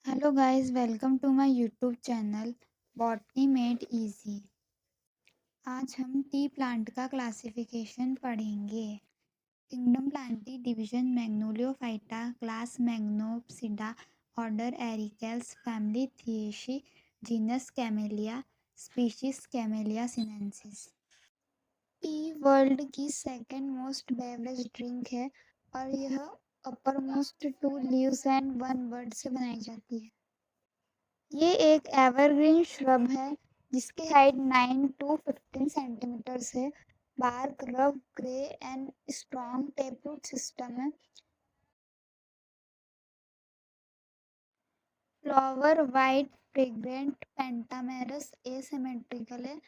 Hello guys, welcome to my YouTube channel botany made easy. आज हम tea plant का classification पढ़ेंगे। Kingdom Plantae, division Magnoliophyta, class Magnoliopsida, order Ericales, family Theaceae, genus Camellia, species Camellia sinensis. Tea world की second most beverage drink है और यह upper most two leaves and one word से बनाई जाती है। ये एक एवरग्रीन श्रब है जिसकी हाइट 9 to 15 सेंटीमीटर्स है। Bark rough grey and strong tap root system है। Flower white fragrant pentamerous asymmetrical है।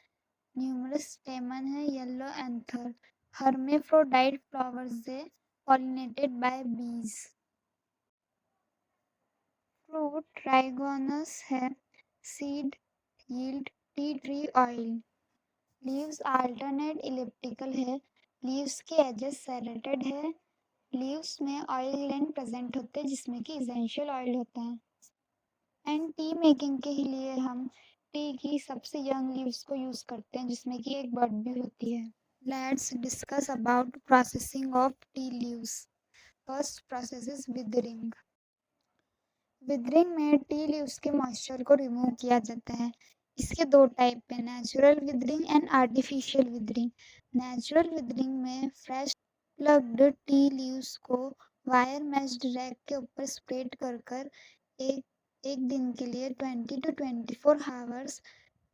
न्यूमरस स्टेमन है। येलो एंथर हर्मेफ्रोडाइट फ्लावर्स से pollinated by bees. Fruit trigonous है। Seed yield tea tree oil. Leaves alternate elliptical है। Leaves के edges serrated है। Leaves में oil gland present होते हैं जिसमें कि इसेंशियल ऑयल होता है। एंड टी मेकिंग के लिए हम टी की सबसे यंग लीव्स को यूज करते हैं जिसमें कि एक बड भी होती है। Let's discuss about processing of tea leaves. First process is withering. Withering में टी लीव्स के मॉइस्चर को रिमूव किया जाता है। इसके दो टाइप है, natural withering and artificial withering. Natural withering में फ्रेश प्लग्ड टी लीव्स को वायर मेश्ड रैक के ऊपर स्प्रेड कर कर एक एक दिन के लिए 20 to 24 आवर्स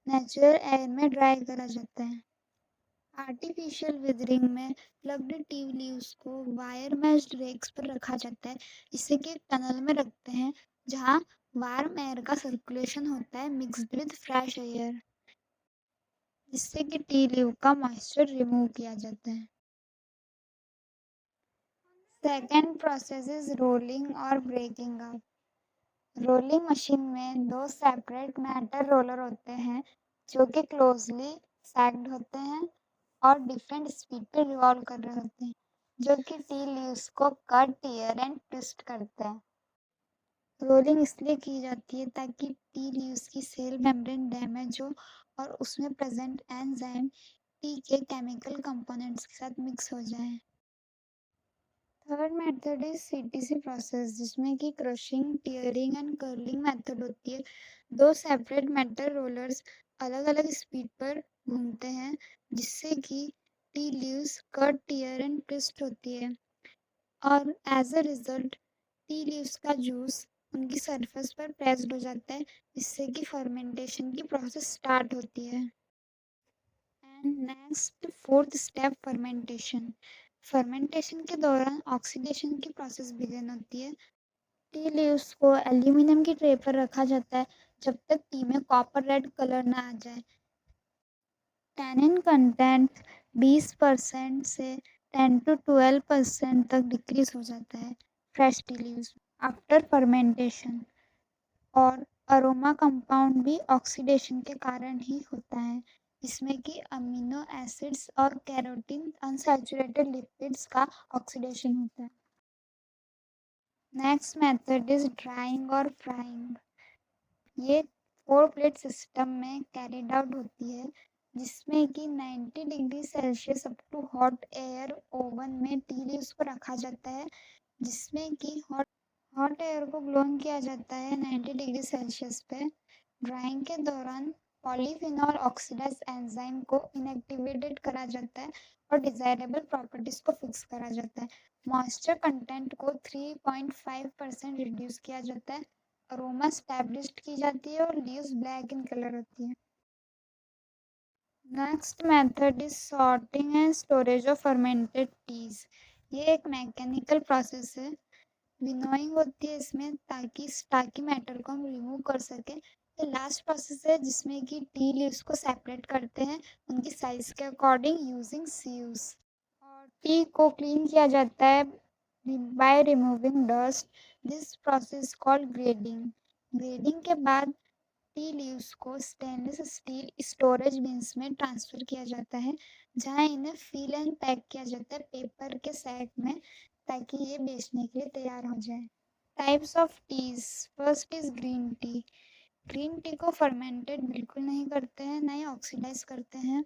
नेचुरल एयर में ड्राई करा जाता है। आर्टिफिशियल विदरिंग में प्लग्ड टी लीव्स को वायर मेश्ड रेक्स पर रखा जाता है, जिसे कि एक टनल में रखते हैं जहाँ वार्म एयर का सर्कुलेशन होता है मिक्स्ड विद फ्रेश एयर, जिससे कि टी लीव का मॉइस्चर रिमूव किया जाता है। सेकेंड प्रोसेस इज रोलिंग और ब्रेकिंग अप। रोलिंग मशीन में दो सेपरेट मेटल रोलर होते हैं जो कि क्लोजली पैक्ड होते हैं और डिफरेंट स्पीड पे रिवॉल्व कर रहे होते हैं, जो कि टी लीव्स को कट, टियर एंड ट्विस्ट करते हैं। रोलिंग इसलिए की जाती है ताकि टी लीव्स की सेल मेम्ब्रेन डैमेज हो और उसमें प्रेजेंट एंजाइम टी के केमिकल कंपोनेंट्स के साथ मिक्स हो जाए। Third method is CTC process, जिसमें कि crushing, tearing and curling method होती है। दो सेपरेट मेटल रोलर्स अलग अलग स्पीड पर घूमते हैं जिससे कि tea leaves cut, tear and twist होती है और as a result tea leaves का जूस उनकी सरफेस पर प्रेस्ड हो जाता है, जिससे कि फर्मेंटेशन की प्रोसेस स्टार्ट होती है। And next fourth step fermentation. Fermentation के दौरान ऑक्सीडेशन की प्रोसेस बिगिन होती है। टी लीव्स को एल्यूमिनियम की ट्रे पर रखा जाता है जब तक टी में कॉपर रेड कलर ना आ जाए। टैनिन कंटेंट 20% से 10 to 12% तक डिक्रीज हो जाता है fresh tea leaves after fermentation. और अरोमा कंपाउंड भी ऑक्सीडेशन के कारण ही होता है, जिसमें कि अमीनो एसिड्स और कैरोटीन अनसैचुरेटेड लिपिड्स का ऑक्सीडेशन होता है। नेक्स्ट मेथड इज ड्राइंग और फ्राइंग। ये 4 प्लेट सिस्टम में कैरिड आउट होती है, जिसमें कि 90 degree Celsius up to hot air oven में टी लीव्स को रखा जाता है, जिसमें कि हॉट एयर को ब्लोन किया जाता है 90 डिग्री सेल्सियस पे। ड्राइंग के दौरान पॉलीफिनॉल ऑक्सीडाइज एंजाइम को इनएक्टिवेटेड करा जाता है और डिजायरेबल प्रॉपर्टीज को फिक्स करा जाता है। मॉइस्चर कंटेंट को 3.5% रिड्यूस किया जाता है। अरोमा स्टैब्लिश्ड की जाती है और लीव्स ब्लैक इन कलर होती है। Next method is sorting and storage of fermented teas. ये एक मैकेनिकल प्रोसेस है। विनोइंग होती है इसमें ताकि स्टार्की मैटर को हम रिमूव कर सके। ये लास्ट प्रोसेस है जिसमें कि टी लीव्स को सेपरेट करते हैं उनकी साइज के अकॉर्डिंग यूजिंग सीव्स। और टी को क्लीन किया जाता है by removing dust. This process called grading. Grading के बाद टी लीव्स को स्टेनलेस स्टील स्टोरेज बिन्स में ट्रांसफर किया जाता है, जहां इन्हें फील एंड पैक किया जाता है पेपर के सैक में ताकि ये बेचने के लिए तैयार हो जाए। Types of teas, first is green tea. Green tea को फर्मेंटेड बिल्कुल नहीं करते हैं, ना ही ऑक्सीडाइज करते हैं।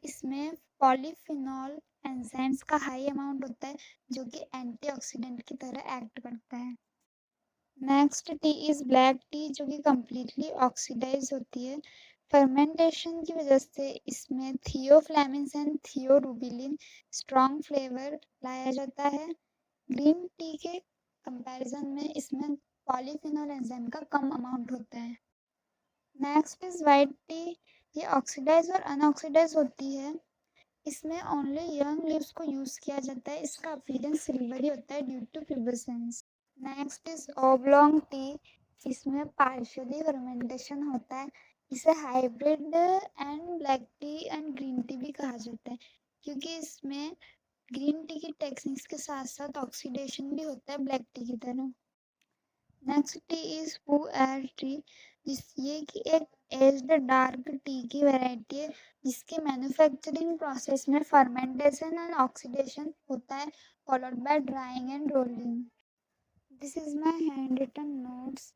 इसमें पॉलीफिनॉल एंजाइम्स का हाई अमाउंट होता है जो कि एंटीऑक्सीडेंट की तरह एक्ट करता है। Next tea is black T, जो कि कम्प्लीटली ऑक्सीडाइज होती है। फर्मेंटेशन की वजह से इसमें थियोफ्लैविन्स एंड थियोरुबिलिन स्ट्रॉन्ग फ्लेवर लाया जाता है। ग्रीन टी के कंपैरिजन में इसमें पॉलीफिनॉल एंजाइम का कम अमाउंट होता है। Next is white tea. ये ऑक्सीडाइज और अनऑक्सीडाइज होती है। इसमें ओनली यंग लीव्स को यूज किया जाता है। इसका अपीयरेंस सिल्वरी होता है due to fluorescence. Next is oblong tea. इसमें पार्शियली फर्मेंटेशन होता है। इसे hybrid and black tea and green tea भी कहा जाता है, क्योंकि इसमें ग्रीन टी की टेक्निक्स के साथ साथ ऑक्सीडेशन भी होता है ब्लैक टी की तरह। Next tea is puer tea, ये कि एक एज्ड डार्क टी की वैरायटी है जिसके मैन्युफैक्चरिंग प्रोसेस में फर्मेंटेशन एंड ऑक्सीडेशन होता है, followed by drying and rolling. This is my handwritten notes.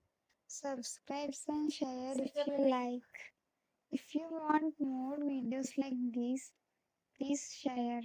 Subscribe and share if you like. If you want more videos like these, please share.